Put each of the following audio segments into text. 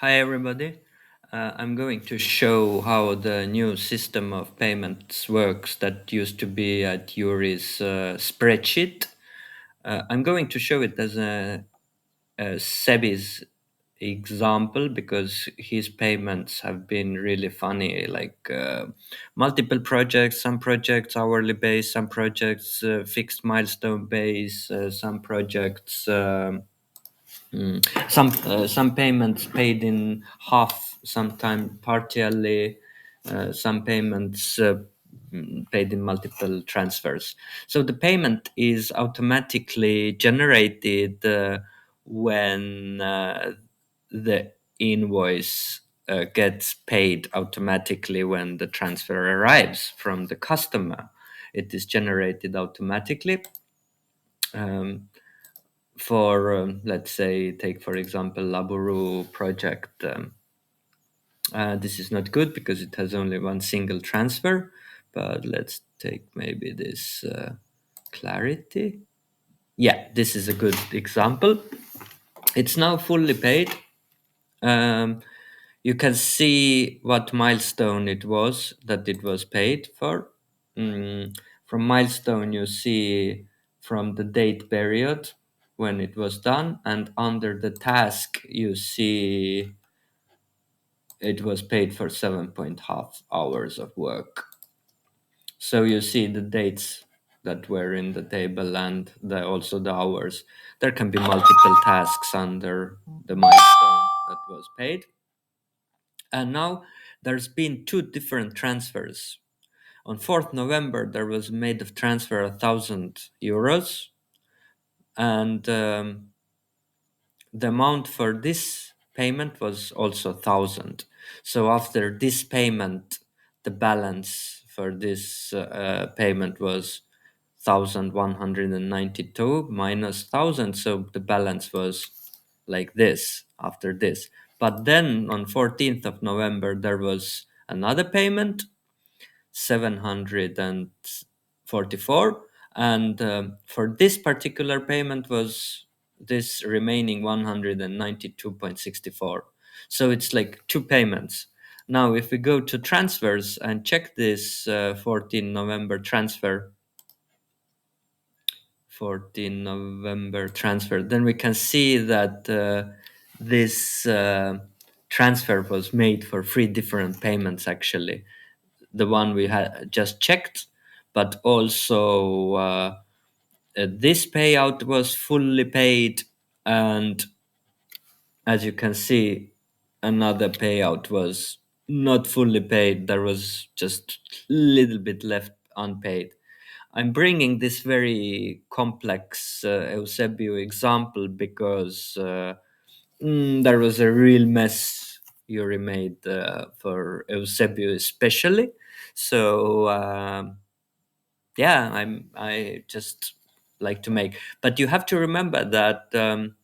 Hi, everybody. I'm going to show how the new system of payments works that used to be at Yuri's spreadsheet. I'm going to show it as a Sebi's example because his payments have been really funny, like multiple projects, some projects hourly based, some projects fixed milestone based, some projects. Some payments paid in half, sometime partially, some payments paid in multiple transfers. So the payment is automatically generated when the invoice gets paid automatically when the transfer arrives from the customer. It is generated automatically. Um, for let's say, take for example Laburu project. This is not good because it has only one single transfer, but let's take maybe this clarity. Yeah, this is a good example. It's now fully paid. um, you can see what milestone it was that it was paid for. From milestone you see from the date period when it was done, and under the task you see it was paid for 7.5 hours of work. So you see the dates that were in the table and also the hours. There can be multiple tasks under the milestone that was paid. And now there's been two different transfers. On 4th November, there was made of transfer 1,000 euros, and the amount for this payment was also 1,000. So after this payment, the balance for this payment was 1,192 minus 1,000. So the balance was like this after this. But then on 14th of November, there was another payment, 744, and for this particular payment was this remaining 192.64. So it's like two payments. Now if we go to transfers and check this 14 November transfer, 14 November transfer, then we can see that this transfer was made for three different payments actually. The one we had just checked, but also this payout was fully paid, and as you can see, another payout was not fully paid. There was just a little bit left unpaid. I'm bringing this very complex Eusebio example because there was a real mess Yuri made for Eusebio especially. So yeah, I just like to make, but you have to remember that the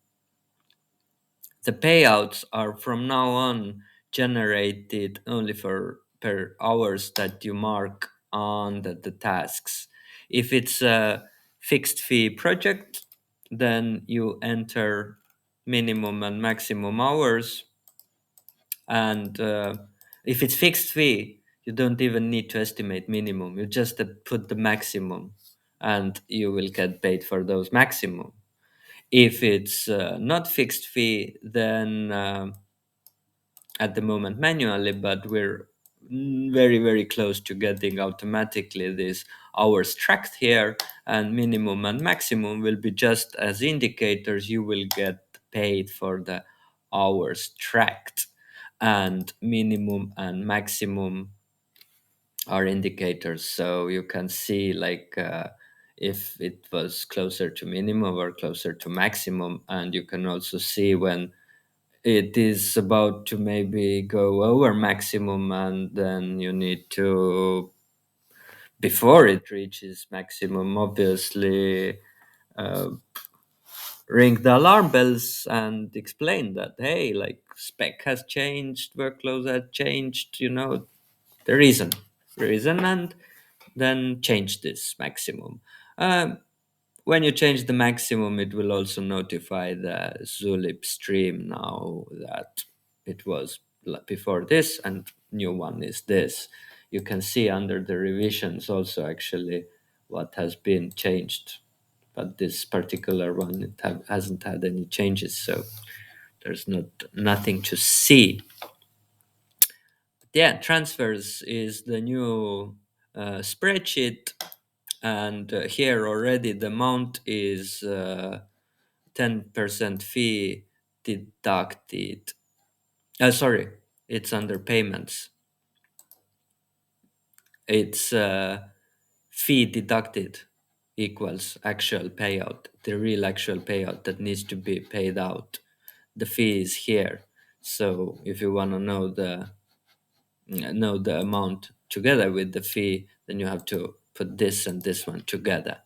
payouts are from now on generated only for per hours that you mark on the tasks. If it's a fixed fee project, then you enter minimum and maximum hours, and if it's fixed fee, you don't even need to estimate minimum. You just put the maximum, and you will get paid for those maximum. If it's not fixed fee, then at the moment manually, but we're very very close to getting automatically these hours tracked here, and minimum and maximum will be just as indicators. You will get paid for the hours tracked, and minimum and maximum are indicators, so you can see like if it was closer to minimum or closer to maximum, and you can also see when it is about to maybe go over maximum, and then you need to, before it reaches maximum, obviously uh, ring the alarm bells and explain that, hey, like spec has changed, workloads have changed, the reason, and then change this maximum. When you change the maximum, it will also notify the Zulip stream now that it was before this, and new one is this. You can see under the revisions also actually what has been changed, but this particular one hasn't had any changes, so there's nothing to see. Yeah, transfers is the new spreadsheet, and here already the amount is 10% fee deducted. Sorry, it's under payments. It's fee deducted equals actual payout, the real actual payout that needs to be paid out. The fee is here. So if you want to know the amount together with the fee, then you have to put this and this one together.